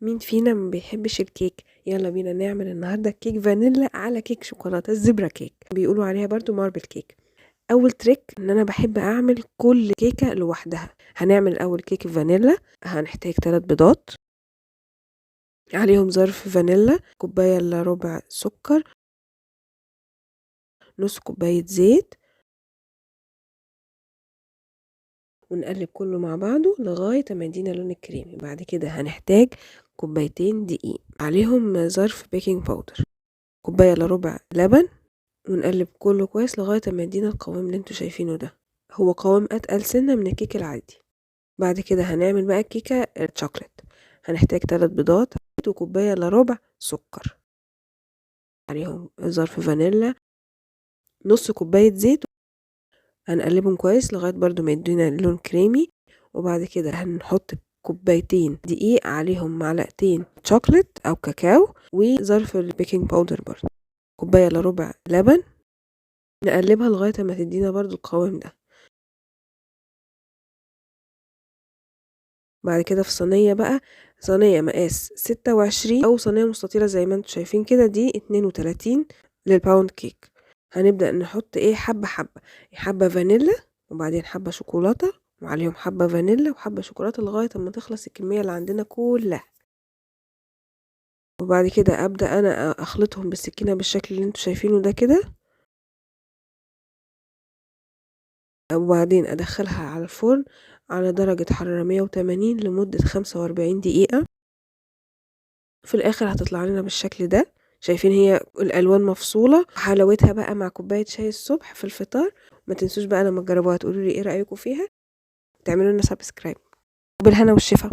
مين فينا ما بيحبش الكيك؟ يلا بينا نعمل النهارده كيك فانيلا على كيك شوكولاته، الزبرة كيك بيقولوا عليها برضو ماربل كيك. اول تريك ان انا بحب اعمل كل كيكه لوحدها. هنعمل الاول كيك فانيلا. هنحتاج 3 بيضات عليهم ظرف فانيلا، كوبايه الا ربع سكر، نص كوبايه زيت، ونقلب كله مع بعضه لغايه ما يدينا لون الكريمي. بعد كده هنحتاج كوبايتين دقيق عليهم ظرف بيكنج باودر، كوبايه الا ربع لبن، ونقلب كله كويس لغايه ما يدينا القوام اللي انتوا شايفينه ده. هو قوام اتقل سنه من الكيك العادي. بعد كده هنعمل بقى الكيكه الشوكليت. هنحتاج 3 بيضات وكوبايه الا ربع سكر، عليهم ظرف فانيلا، نص كوبايه زيت. هنقلبهم كويس لغايه برضو ما يدينا لون كريمي. وبعد كده هنحط كوبايتين دقيق عليهم معلقتين شوكليت او كاكاو وظرف البيكنج باودر برضو، كوبايه الا ربع لبن. نقلبها لغايه ما تدينا برضو القوام ده. بعد كده في صينيه بقى، صينيه مقاس 26 او صينيه مستطيله زي ما انتوا شايفين كده، دي 32 للباوند كيك. هنبدأ نحط ايه، حبة حبة، حبة فانيلا وبعدين حبة شوكولاتة وعليهم حبة فانيلا وحبة شوكولاتة لغاية ما تخلص الكمية اللي عندنا كلها. وبعد كده أبدأ أنا أخلطهم بالسكينة بالشكل اللي انتوا شايفينه ده كده، وبعدين أدخلها على الفرن على درجة حرارة 180 لمدة 45 دقيقة. في الآخر هتطلع لنا بالشكل ده. شايفين هي الألوان مفصولة، حلاوتها بقى مع كوباية شاي الصبح في الفطار. ما تنسوش بقى لما تجربوها تقولوا لي ايه رأيكم فيها، تعملوا لنا سبسكرايب. وبالهنا والشفا.